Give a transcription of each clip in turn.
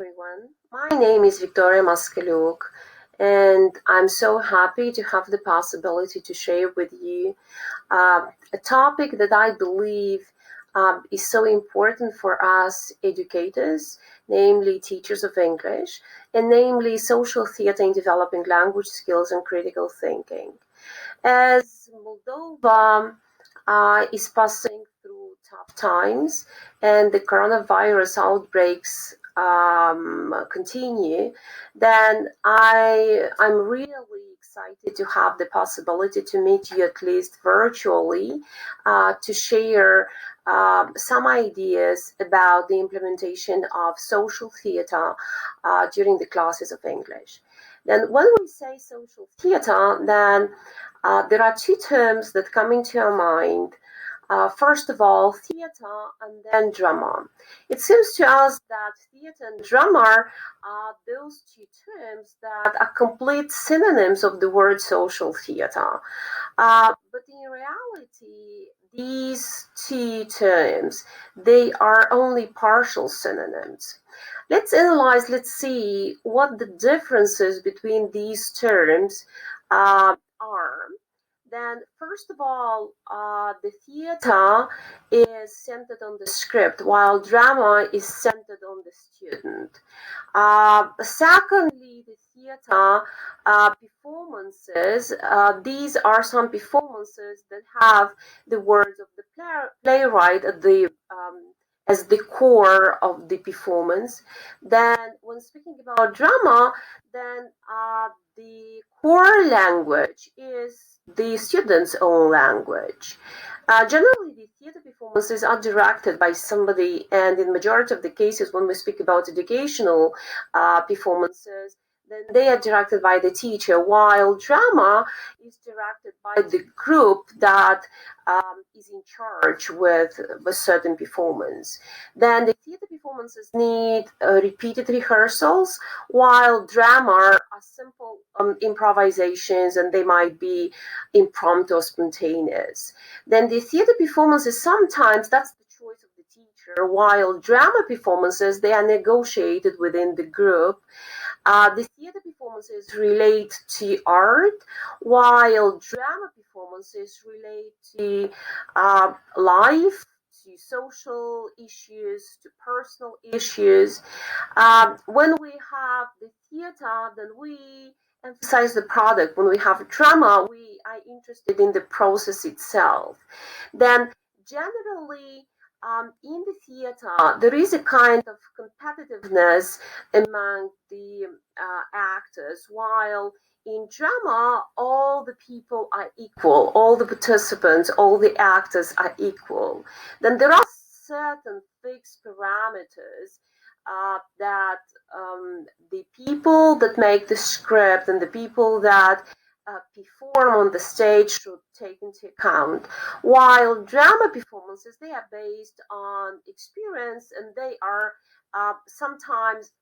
Everyone. My name is Victoria Maskaluk, and I'm so happy to have the possibility to share with you a topic that I believe is so important for us educators, namely teachers of English, and namely social theater in developing language skills and critical thinking. As Moldova is passing through tough times and the coronavirus outbreaks continue, then I'm really excited to have the possibility to meet you at least virtually to share some ideas about the implementation of social theater during the classes of English. Then when we say social theater, then there are two terms that come into our mind. First of all, theater and then drama. It seems to us that theater and drama are those two terms that are complete synonyms of the word social theater. But in reality, these two terms, they are only partial synonyms. Let's see what the differences between these terms are. Then, first of all, the theater is centered on the script, while drama is centered on the student. Secondly, the theater performances, these are some performances that have the words of the playwright at as the core of the performance. Then, when speaking about drama, then the core language is the student's own language. Generally, the theater performances are directed by somebody, and in majority of the cases, when we speak about educational performances, then they are directed by the teacher, while drama is directed by the group that is in charge with a certain performance. Then the theater performances need repeated rehearsals, while drama are simple improvisations, and they might be impromptu or spontaneous. Then the theater performances, sometimes that's the choice of the teacher, while drama performances, they are negotiated within the group. The theater performances relate to art, while drama performances relate to life, to social issues, to personal issues. When we have the theater, then we emphasize the product. When we have drama, we are interested in the process itself. Then generally, in the theater, there is a kind of competitiveness among the actors, while in drama, all the people are equal, all the participants, all the actors are equal. Then there are certain fixed parameters that the people that make the script and the people that perform on the stage should take into account. While drama performances, they are based on experience, and they are sometimes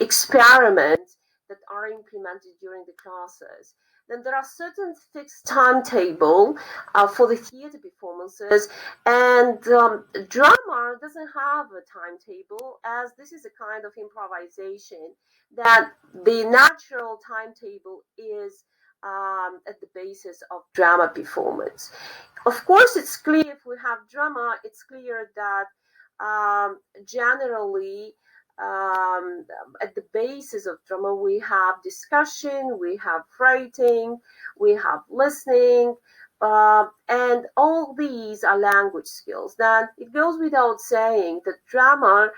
experiments that are implemented during the classes. Then there are certain fixed timetable for the theater performances, and drama doesn't have a timetable, as this is a kind of improvisation that the natural timetable is at the basis of drama performance. Of course, it's clear if we have drama, it's clear that generally at the basis of drama, we have discussion, we have writing, we have listening, and all these are language skills. Then it goes without saying that drama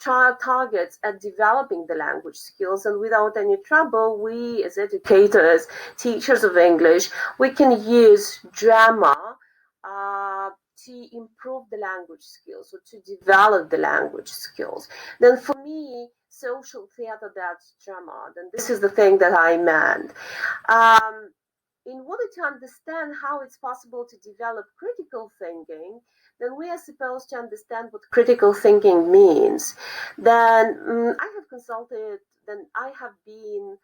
targets at developing the language skills, and without any trouble, we as educators, teachers of English, we can use drama to improve the language skills or to develop the language skills. Then for me, social theater, that's drama. Then this is the thing that I meant. In order to understand how it's possible to develop critical thinking, then we are supposed to understand what critical thinking means. Then I have consulted, then I have been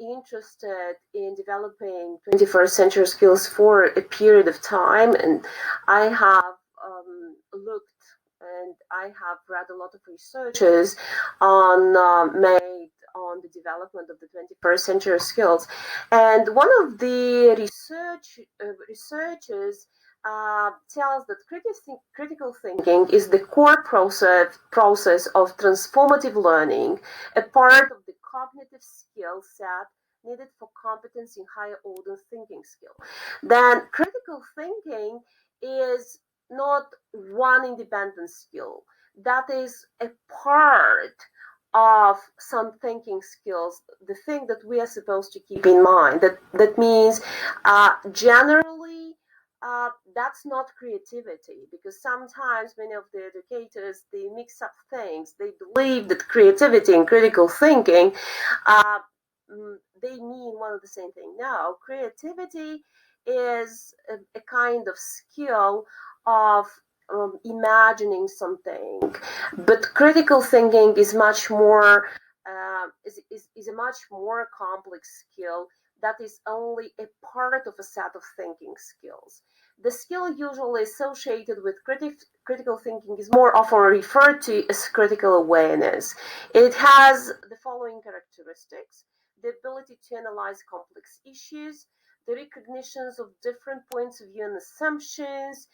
interested in developing 21st century skills for a period of time, and I have looked and I have read a lot of researches on made on the development of the 21st century skills. And one of the researchers tells that critical thinking is the core process of transformative learning, a part of the cognitive skill set needed for competence in higher order thinking skill. Then critical thinking is not one independent skill. That is a part of some thinking skills, the thing that we are supposed to keep in mind. That means generally that's not creativity, because sometimes many of the educators, they mix up things. They believe that creativity and critical thinking uh, they mean one of the same thing. No, creativity is a kind of skill of imagining something, but critical thinking is much more is a much more complex skill that is only a part of a set of thinking skills. The skill usually associated with critical thinking is more often referred to as critical awareness. It has the following characteristics: the ability to analyze complex issues, the recognitions of different points of view and assumptions,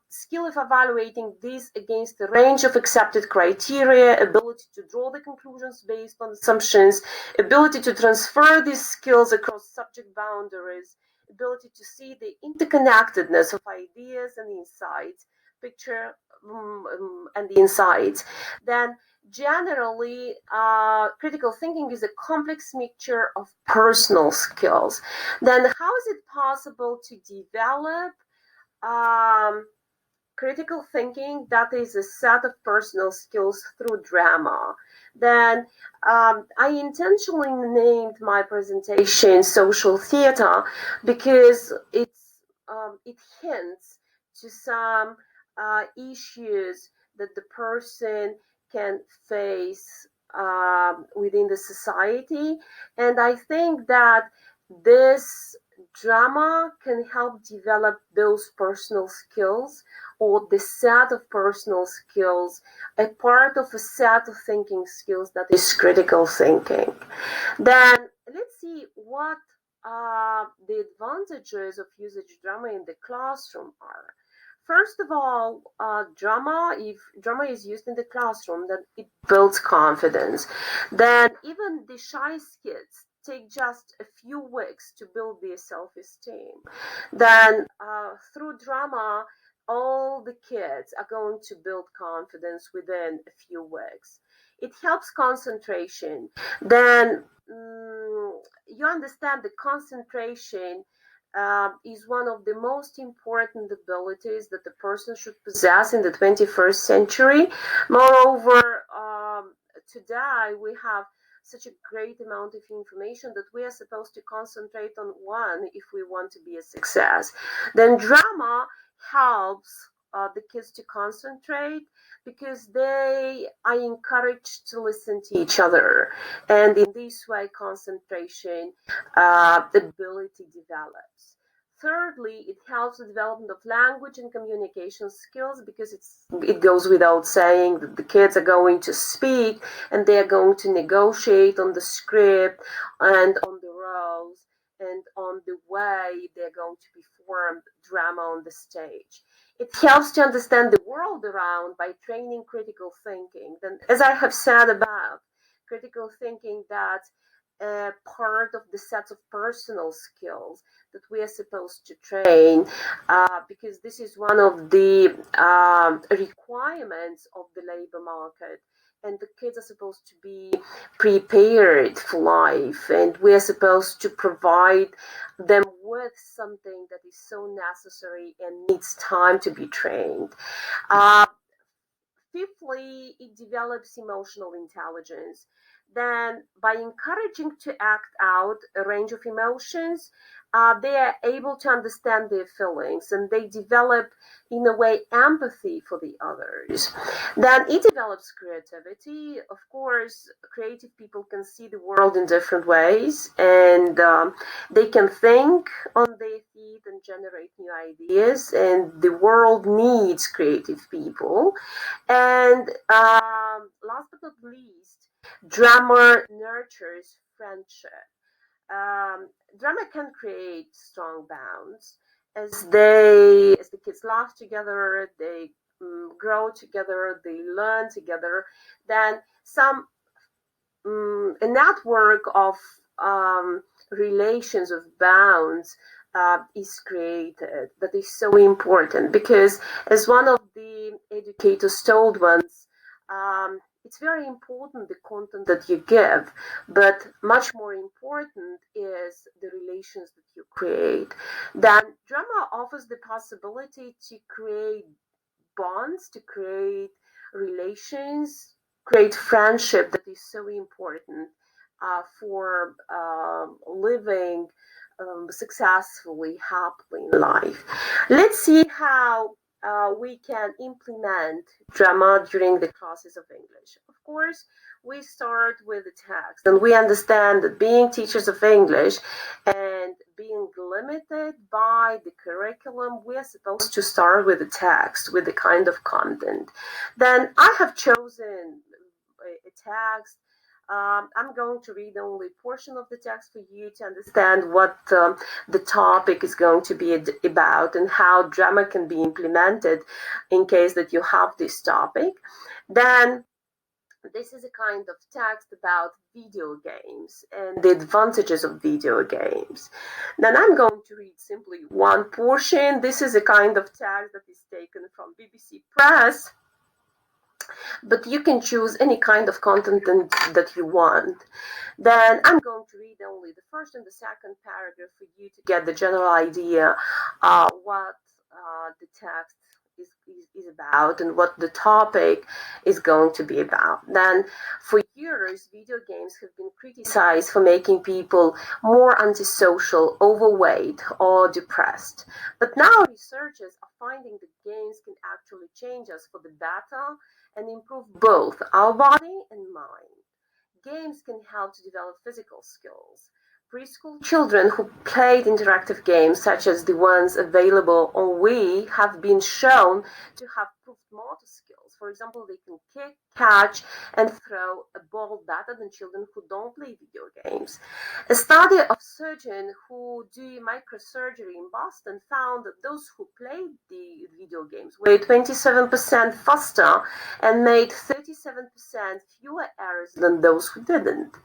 skill of evaluating these against the range of accepted criteria, ability to draw the conclusions based on assumptions, ability to transfer these skills across subject boundaries, ability to see the interconnectedness of ideas and insights, picture and the insights. Then generally, critical thinking is a complex mixture of personal skills. Then how is it possible to develop um, critical thinking? That is a set of personal skills through drama. Then I intentionally named my presentation social theater because it hints to some issues that the person can face within the society. And I think that this drama can help develop those personal skills, or the set of personal skills, a part of a set of thinking skills that is critical thinking. Then let's see what the advantages of usage drama in the classroom are. First of all, if drama is used in the classroom, then it builds confidence. Then even the shy kids take just a few weeks to build their self-esteem. Then through drama, all the kids are going to build confidence within a few weeks. It helps concentration. Then you understand the concentration is one of the most important abilities that a person should possess in the 21st century. Moreover, today we have such a great amount of information that we are supposed to concentrate on one if we want to be a success. Then drama helps the kids to concentrate because they are encouraged to listen to each other, and in this way concentration ability develops. Thirdly, it helps the development of language and communication skills, because it goes without saying that the kids are going to speak and they are going to negotiate on the script and on the roles and on the way they're going to perform drama on the stage. It helps to understand the world around by training critical thinking. Then, as I have said above, critical thinking, that's part of the set of personal skills that we are supposed to train, because this is one of the requirements of the labor market, and the kids are supposed to be prepared for life, and we are supposed to provide them with something that is so necessary and needs time to be trained. Uh, Fifthly, it develops emotional intelligence. Then, by encouraging to act out a range of emotions, they are able to understand their feelings, and they develop, in a way, empathy for the others. Then it develops creativity. Of course, creative people can see the world in different ways, and they can think on their feet and generate new ideas, and the world needs creative people. And last but not least, drama nurtures friendship. Drama can create strong bonds as the kids laugh together, they grow together, they learn together. Then a network of relations, of bounds, is created. That is so important because, as one of the educators told once, it's very important the content that you give, but much more important is the relations that you create. Then drama offers the possibility to create bonds, to create relations, create friendship that is so important for living successfully, happily in life. Let's see how we can implement drama during the classes of English. Of course, we start with the text, and we understand that being teachers of English and being limited by the curriculum, we are supposed to start with the text, with the kind of content. Then I have chosen a text. I'm going to read only a portion of the text for you to understand what the topic is going to be about and how drama can be implemented in case that you have this topic. Then this is a kind of text about video games and the advantages of video games. Then I'm going to read simply one portion. This is a kind of text that is taken from BBC Press, but you can choose any kind of content that you want. Then I'm going to read only the first and the second paragraph for you to get the general idea what the text is about and what the topic is going to be about. Then, for years, video games have been criticized for making people more antisocial, overweight, or depressed. But now researchers are finding that games can actually change us for the better and improve both our body and mind. Games can help to develop physical skills. Preschool children who played interactive games, such as the ones available on Wii, have been shown to have improved motor skills. For example, they can kick, catch, and throw a ball better than children who don't play video games. A study of surgeons who do microsurgery in Boston found that those who played the video games were 27% faster and made 37% fewer errors than those who didn't.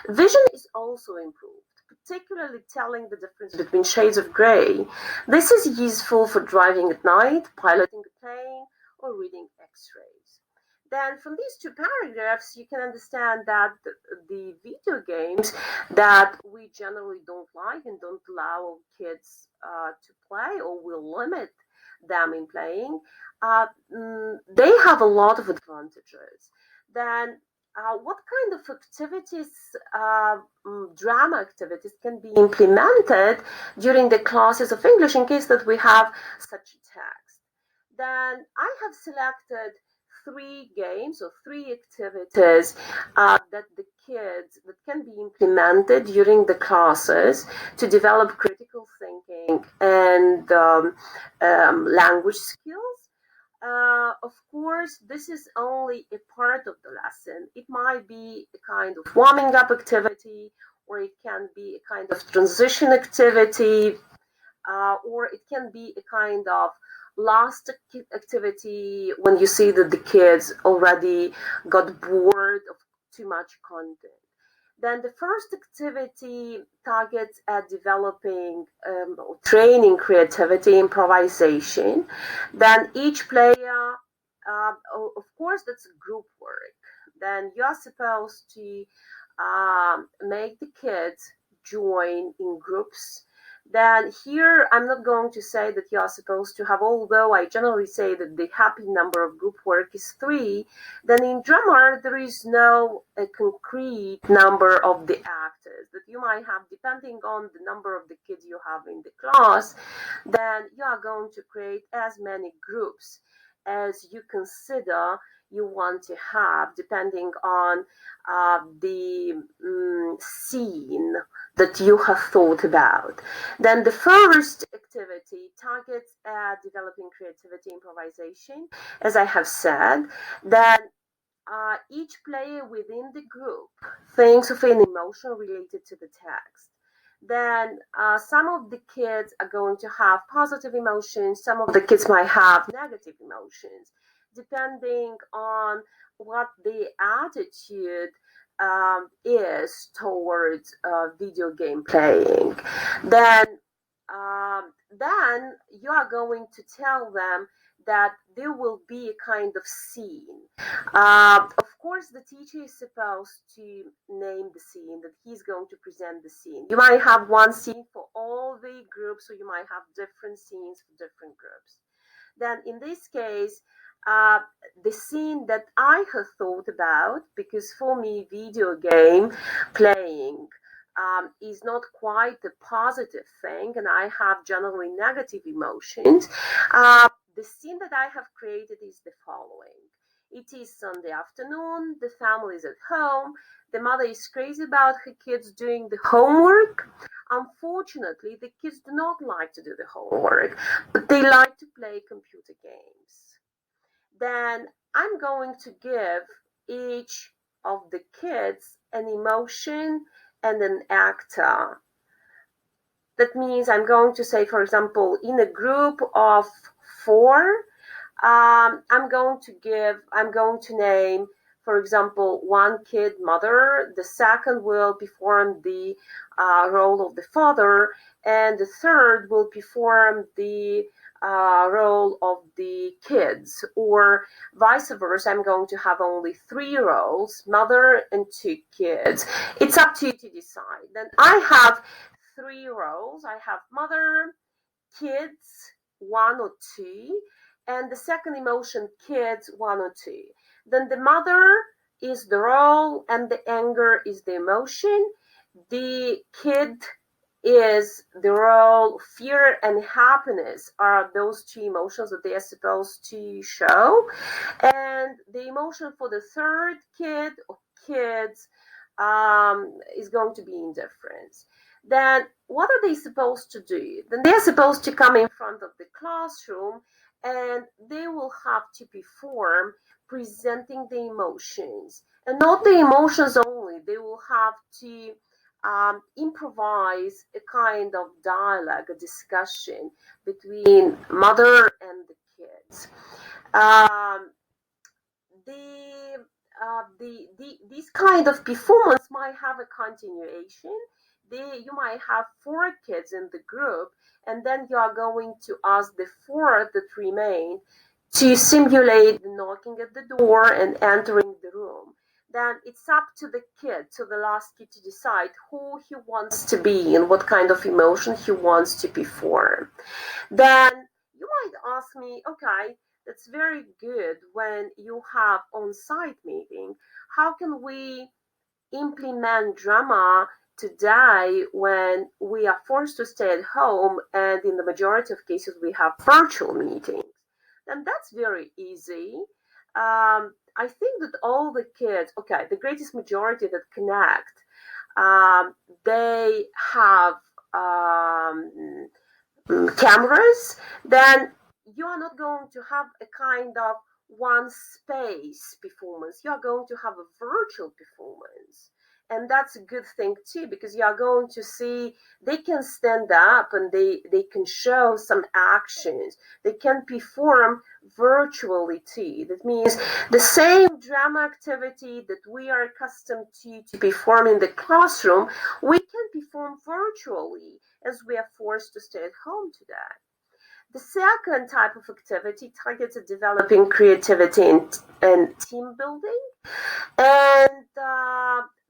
Vision is also improved, particularly telling the difference between shades of gray. This is useful for driving at night, piloting a plane, or reading x-rays. Then from these two paragraphs, you can understand that the video games that we generally don't like and don't allow kids to play, or will limit them in playing, they have a lot of advantages. Then what kind of activities, drama activities, can be implemented during the classes of English in case that we have such a text? Then I have selected 3 games or 3 activities that can be implemented during the classes to develop critical thinking and language skills. Of course, this is only a part of the lesson. It might be a kind of warming up activity, or it can be a kind of transition activity, or it can be a kind of last activity when you see that the kids already got bored of too much content. Then the first activity targets at developing training creativity, improvisation. Then each player, of course, that's group work. Then you're supposed to make the kids join in groups. Then here, I'm not going to say that you are supposed to have, although I generally say that the happy number of group work is 3, then in drama, there is no concrete number of the actors. That You might have, depending on the number of the kids you have in the class, then you are going to create as many groups as you consider you want to have, depending on the scene that you have thought about. Then the first activity targets at developing creativity, improvisation, as I have said. Then each player within the group thinks of an emotion related to the text. Then some of the kids are going to have positive emotions, some of the kids might have negative emotions, depending on what the attitude is towards video game playing. Then, then you are going to tell them that there will be a kind of scene. Of course, the teacher is supposed to name the scene, that he's going to present the scene. You might have one scene for all the groups, or you might have different scenes for different groups. Then in this case, uh, the scene that I have thought about, because for me, video game playing is not quite a positive thing, and I have generally negative emotions. The scene that I have created is the following. It is Sunday afternoon, the family is at home, the mother is crazy about her kids doing the homework. Unfortunately, the kids do not like to do the homework, but they like to play computer games. Then I'm going to give each of the kids an emotion and an actor. That means I'm going to say, for example, in a group of 4, I'm going to name, for example, one kid mother, the second will perform the role of the father, and the third will perform the role of the kids, or vice versa. I'm going to have only 3 roles, mother and 2 kids. It's up to you to decide. Then I have 3 roles. I have mother, kids, 1 or 2, and the second emotion, kids, 1 or 2. Then the mother is the role and the anger is the emotion. The kid is the role. Fear and happiness are those 2 emotions that they are supposed to show. And the emotion for the third kid or kids is going to be indifference. Then what are they supposed to do? Then they're supposed to come in front of the classroom and they will have to perform presenting the emotions. And not the emotions only, they will have to improvise a kind of dialogue, a discussion between mother and the kids. Um, this kind of performance might have a continuation. You might have 4 kids in the group, and then you are going to ask the 4 that remain to simulate the knocking at the door and entering the room. Then it's up to the kid, to the last kid, to decide who he wants to be and what kind of emotion he wants to perform. Then you might ask me, okay, that's very good when you have on-site meeting. How can we implement drama today when we are forced to stay at home and in the majority of cases we have virtual meetings? Then that's very easy. I think that all the kids, okay, the greatest majority that connect, they have cameras. Then you are not going to have a kind of one space performance. You are going to have a virtual performance. And that's a good thing too, because you are going to see they can stand up and they can show some actions. They can perform virtually too. That means the same drama activity that we are accustomed to perform in the classroom, we can perform virtually as we are forced to stay at home today. The second type of activity targets at developing creativity and team building. And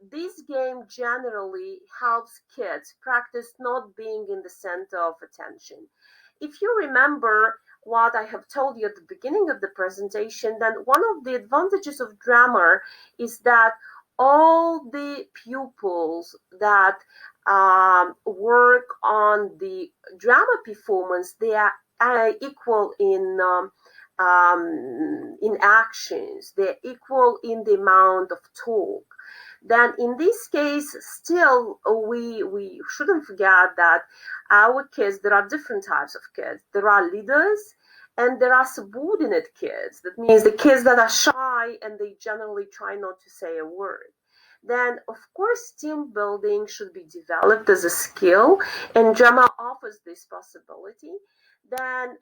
this game generally helps kids practice not being in the center of attention. If you remember what I have told you at the beginning of the presentation, then one of the advantages of drama is that all the pupils that work on the drama performance, they are equal in actions, they're equal in the amount of talk, then in this case, still we shouldn't forget that our kids, there are different types of kids. There are leaders and there are subordinate kids. That means the kids that are shy and they generally try not to say a word. Then, of course, team building should be developed as a skill, and drama offers this possibility. Then,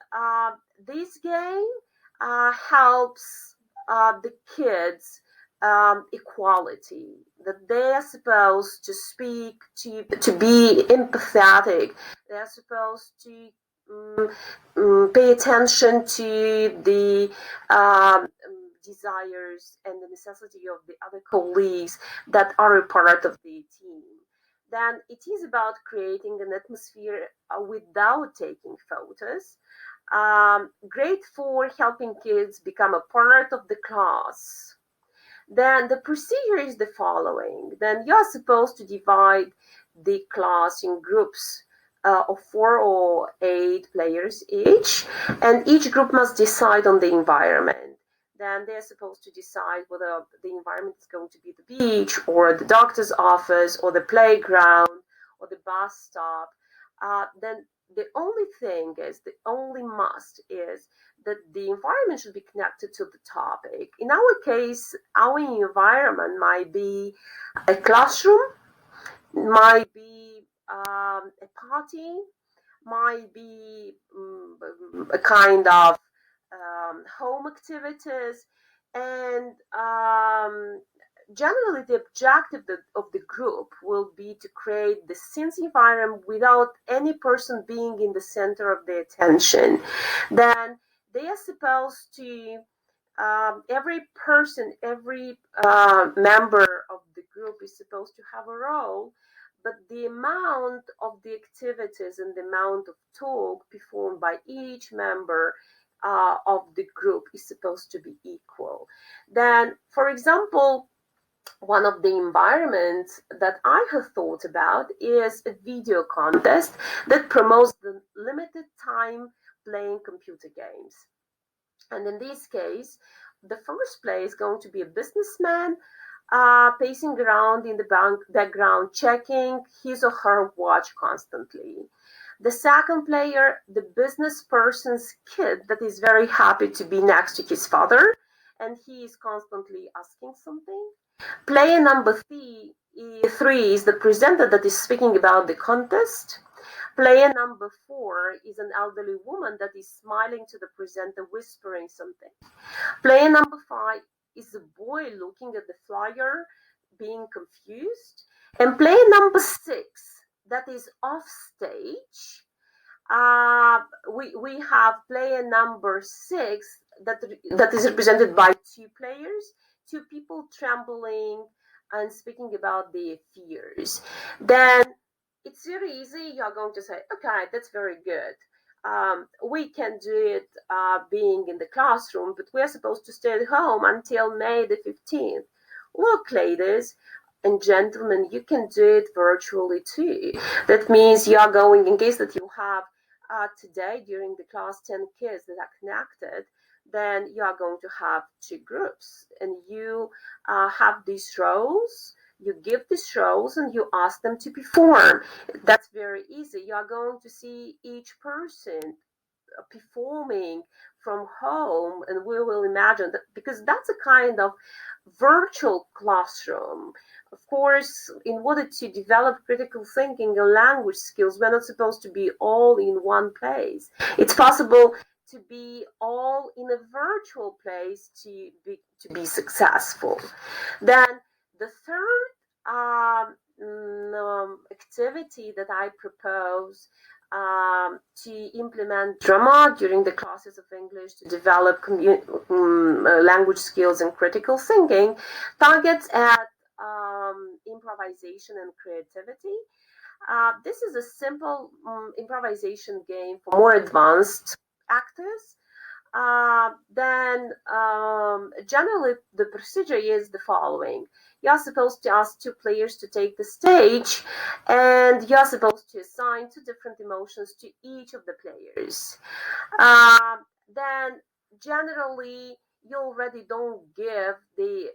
this game helps the kids equality, that they are supposed to speak, to be empathetic, they're supposed to pay attention to the desires and the necessity of the other colleagues that are a part of the team. Then it is about creating an atmosphere without taking photos. Great for helping kids become a part of the class. Then the procedure is the following. Then you're supposed to divide the class in groups of 4 or 8 players each, and each group must decide on the environment. Then they're supposed to decide whether the environment is going to be the beach or the doctor's office or the playground or the bus stop. Then the only thing is, the only must is that the environment should be connected to the topic. In our case, our environment might be a classroom, might be a party, might be a kind of home activities, and generally the objective of the group will be to create the sense environment without any person being in the center of the attention. Then they are supposed to every person, every member of the group is supposed to have a role, but the amount of the activities and the amount of talk performed by each member of the group is supposed to be equal. Then, for example, one of the environments that I have thought about is a video contest that promotes the limited time playing computer games. And in this case, the first player is going to be a businessman pacing around in the background, checking his or her watch constantly. The second player, the business person's kid that is very happy to be next to his father, and he is constantly asking something. Player number three is the presenter that is speaking about the contest. Player number 4 is an elderly woman that is smiling to the presenter, whispering something. Player number 5 is a boy looking at the flyer, being confused. And player number 6, that is off stage. We have player number 6 that is represented by 2 players, 2 people trembling and speaking about their fears. Then it's very easy. You're going to say, okay, that's very good. We can do it being in the classroom, but we're supposed to stay at home until May the 15th. Look, ladies and gentlemen, you can do it virtually too. That means you are going, in case that you have today during the class 10 kids that are connected, then you are going to have 2 groups, and you have these roles. You give these roles and you ask them to perform. That's very easy. You are going to see each person performing from home, and we will imagine that, because that's a kind of virtual classroom. Of course, in order to develop critical thinking and language skills, we're not supposed to be all in one place. It's possible to be all in a virtual place to be successful. Then the third activity that I propose to implement drama during the classes of English to develop language skills and critical thinking targets at improvisation and creativity. This is a simple improvisation game for more advanced actors. Then generally the procedure is the following. You're supposed to ask two players to take the stage, and you're supposed to assign two different emotions to each of the players. Then generally you already don't give the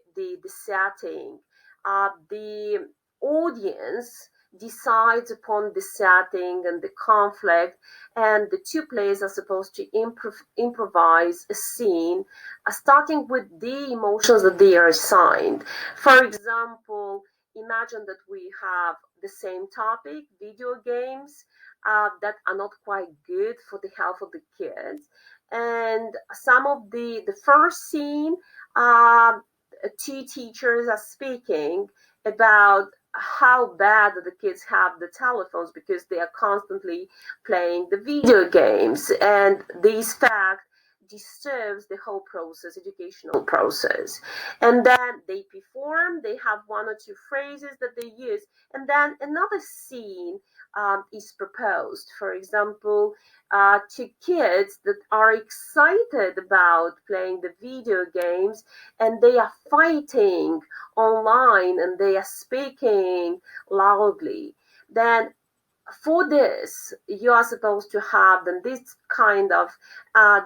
setting. The audience decides upon the setting and the conflict, and the two players are supposed to improvise a scene, starting with the emotions that they are assigned. For example, imagine that we have the same topic, video games, that are not quite good for the health of the kids. And some of the first scene, uh, two teachers are speaking about how bad the kids have the telephones because they are constantly playing the video games, and this fact disturbs the whole process, educational process. And then they perform, they have one or two phrases that they use, and then another scene is proposed. For example, to kids that are excited about playing the video games, and they are fighting online and they are speaking loudly. Then for this, you are supposed to have, then this kind of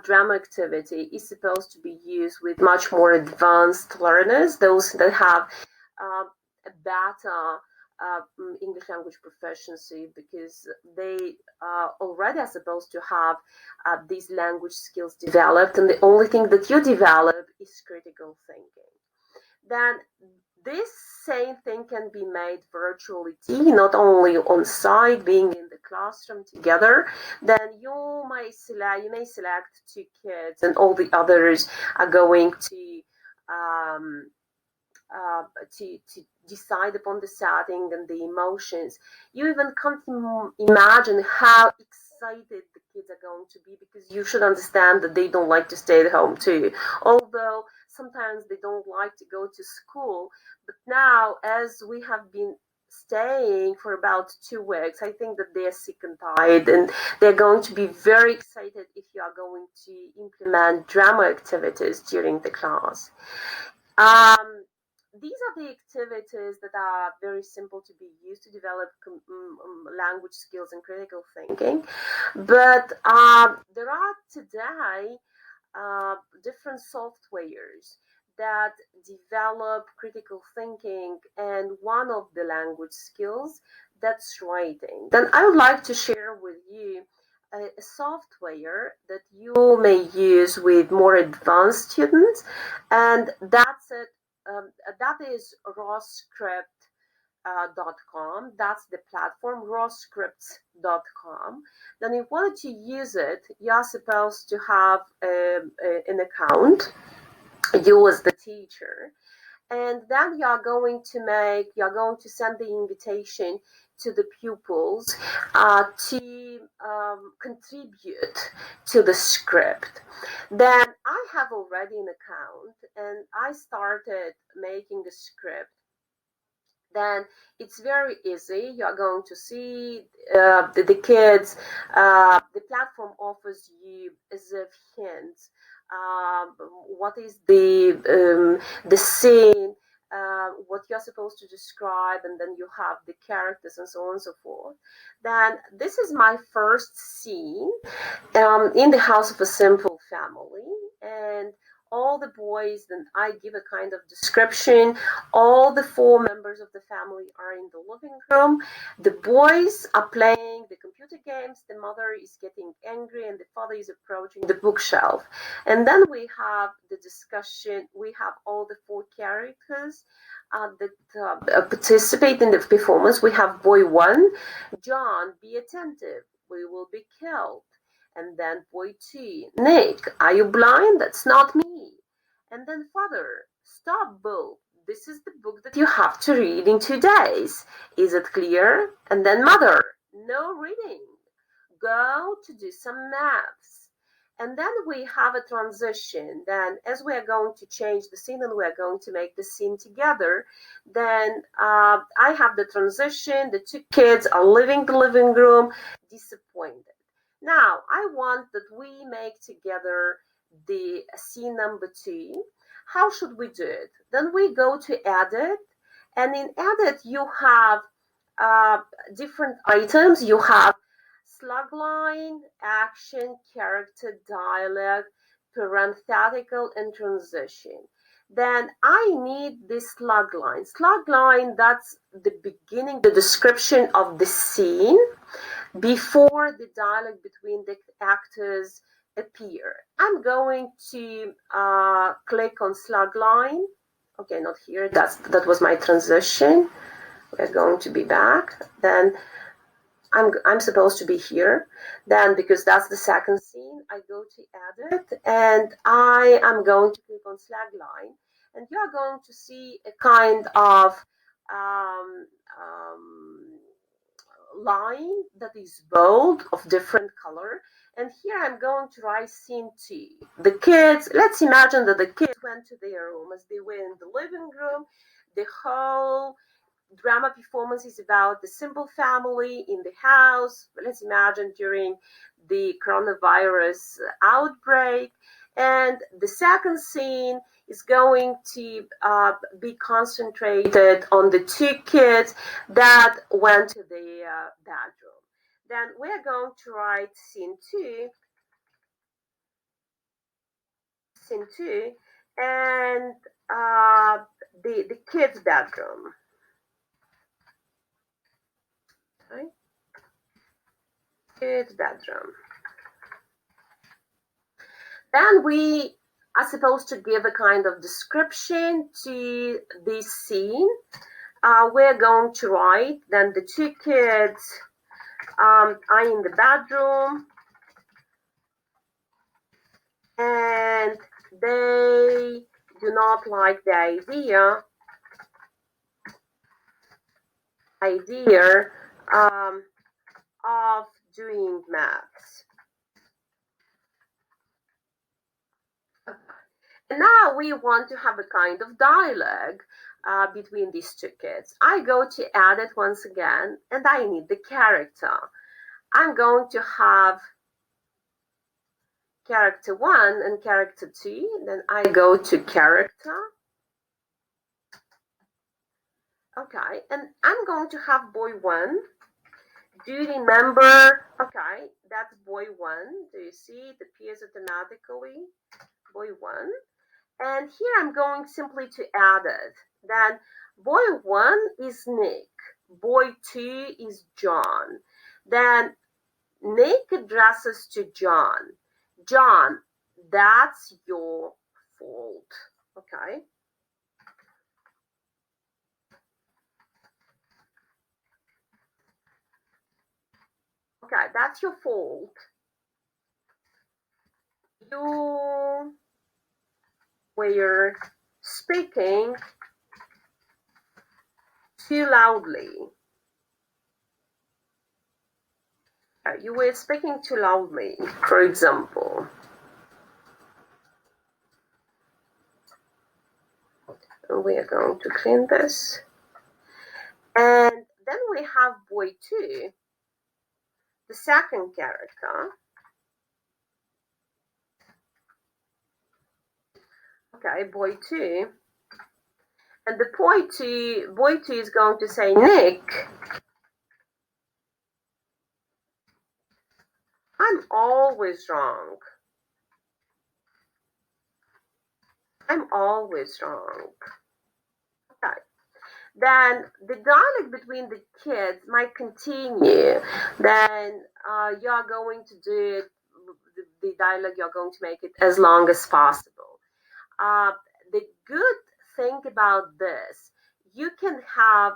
drama activity is supposed to be used with much more advanced learners, those that have a better English language proficiency, because they already are supposed to have these language skills developed, and the only thing that you develop is critical thinking. Then this same thing can be made virtually too, not only on site, being in the classroom together. Then you may select two kids, and all the others are going um, to decide upon the setting and the emotions. You even can't imagine how excited the kids are going to be, because you should understand that they don't like to stay at home too. Although sometimes they don't like to go to school, but now, as we have been staying for about 2 weeks, I think that they're sick and tired, and they're going to be very excited if you are going to implement drama activities during the class. Um, these are the activities that are very simple to be used to develop language skills and critical thinking. But there are today different softwares that develop critical thinking, and one of the language skills, that's writing. Then I would like to share with you a software that you may use with more advanced students, and that's it. That is rawscript.com. That's the platform, rawscripts.com. Then if you wanted to use it, you're supposed to have an account, you as the teacher, and then you're going to send the invitation to the pupils to contribute to the script. Then I have already an account, and I started making a script. Then it's very easy. You're going to see the kids. The platform offers you as if hints. What is the scene? What you're supposed to describe, and then you have the characters and so on and so forth. Then this is my first scene in the house of a simple family, and all the boys, then I give a kind of description. All the four members of the family are in the living room. The boys are playing the computer games, the mother is getting angry, and the father is approaching the bookshelf. And then we have the discussion. We have all the four characters that participate in the performance. We have boy one, John, be attentive, we will be killed. And then boy two, Nick, are you blind? That's not me. And then father, stop, Bill. This is the book that you have to read in 2 days. Is it clear? And then mother, no reading. Go to do some maths. And then we have a transition. Then, as we are going to change the scene and we are going to make the scene together, then I have the transition. The two kids are leaving the living room, disappointed. Now, I want that we make together the scene number 2, how should we do it? Then we go to edit, and in edit you have uh, different items. You have slug line, action, character, dialogue, parenthetical, and transition. Then I need this slug line. Slug line, that's the beginning, the description of the scene before the dialogue between the actors appear. I'm going to click on slug line. Okay, not here. That was my transition. We're going to be back. Then I'm supposed to be here. Then, because that's the second scene, I go to edit, and I am going to click on slug line, and you're going to see a kind of um, um, line that is bold of different color. And here I'm going to write scene 2. The kids, let's imagine that the kids went to their room. As they were in the living room, the whole drama performance is about the simple family in the house. Let's imagine during the coronavirus outbreak. And the second scene is going to be concentrated on the 2 kids that went to the bedroom. Then we're going to write scene 2, and the kids' bedroom. Okay? Kids' bedroom. Then we are supposed to give a kind of description to this scene. We're going to write, then the 2 kids are in the bedroom, and they do not like the idea of doing maths. And now we want to have a kind of dialogue between these 2 kids. I go to edit once again, and I need the character. I'm going to have character 1 and character 2. Then I go to character. Okay, and I'm going to have boy 1. Do you remember? Okay, that's boy 1. Do you see? It appears automatically. Boy 1. And here I'm going simply to add it. Then boy 1 is Nick. Boy 2 is John. Then Nick addresses to John. John, that's your fault. Okay. Okay, that's your fault. You were speaking too loudly. You were speaking too loudly, for example. We are going to clean this. And then we have boy 2, the second character. Okay, boy 2. And the boy 2 is going to say, Nick, I'm always wrong. I'm always wrong. Okay. Then the dialogue between the kids might continue. Then you're going to do it, the dialogue, you're going to make it as long as possible. The good thing about this, you can have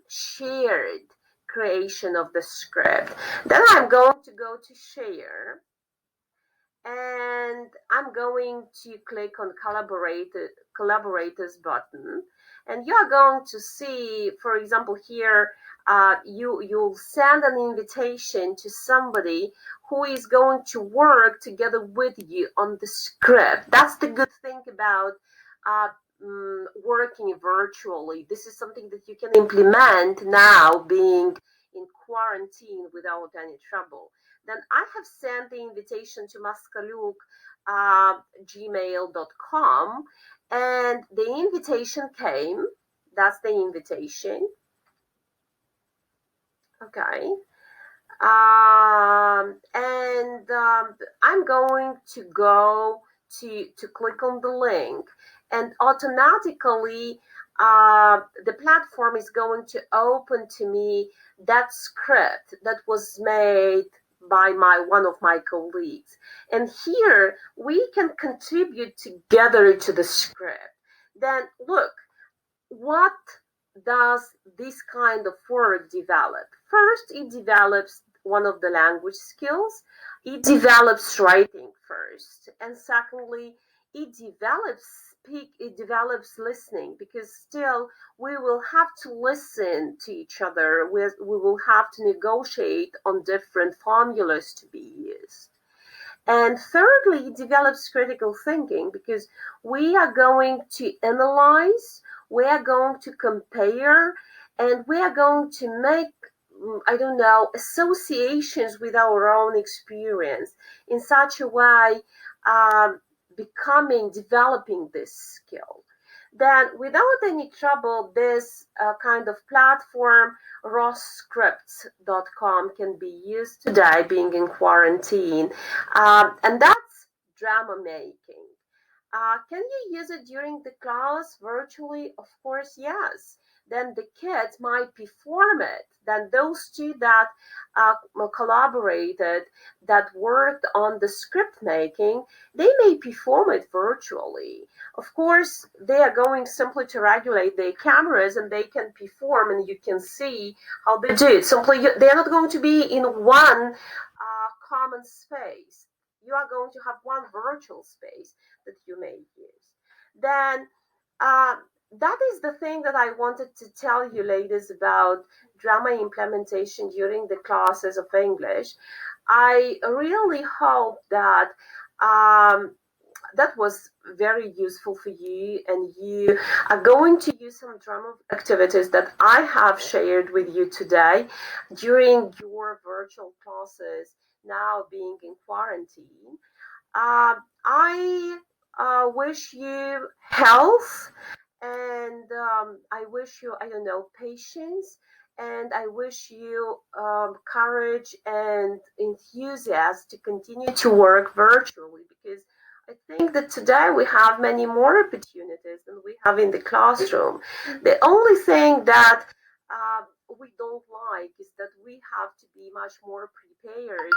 shared creation of the script. Then I'm going to go to share, and I'm going to click on collaborators button, and you're going to see, for example, here you'll send an invitation to somebody who is going to work together with you on the script. That's the good thing about working virtually. This is something that you can implement now, being in quarantine without any trouble. Then I have sent the invitation to Maskaluk gmail.com, and the invitation came. That's the invitation. Okay. And I'm going to go to click on the link, and automatically the platform is going to open to me that script that was made by one of my colleagues. And here we can contribute together to the script. Then look, what does this kind of work develop? First, it develops one of the language skills. It develops writing first, and secondly, it develops listening, because still we will have to listen to each other. We will have to negotiate on different formulas to be used. And thirdly, it develops critical thinking, because we are going to analyze, we are going to compare, and we are going to make, I don't know, associations with our own experience in such a way, developing this skill. Then, without any trouble, this kind of platform, rawscripts.com, can be used today, being in quarantine. And that's drama making. Can you use it during the class virtually? Of course, yes. Then the kids might perform it. Then those two that collaborated, that worked on the script making, they may perform it virtually. Of course, they are going simply to regulate their cameras, and they can perform, and you can see how they do it. Simply, they're not going to be in one common space. You are going to have one virtual space that you may use. Then that is the thing that I wanted to tell you, ladies, about drama implementation during the classes of English. I really hope that that was very useful for you, and you are going to use some drama activities that I have shared with you today during your virtual classes, now being in quarantine. I wish you health, and I wish you, I don't know, patience, and I wish you courage and enthusiasm to continue to work virtually, because I think that today we have many more opportunities than we have in the classroom. The only thing that we don't like is that we have to be much more prepared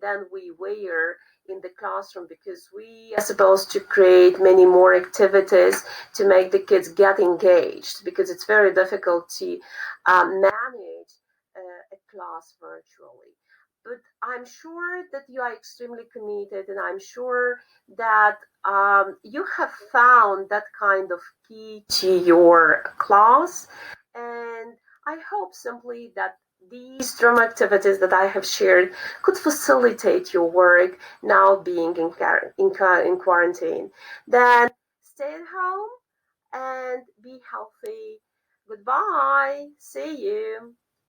than we were in the classroom, because we are supposed to create many more activities to make the kids get engaged, because it's very difficult to manage a class virtually. But I'm sure that you are extremely committed, and I'm sure that you have found that kind of key to your class. And I hope simply that these drama activities that I have shared could facilitate your work now being in quarantine. Then stay at home and be healthy. Goodbye. See you.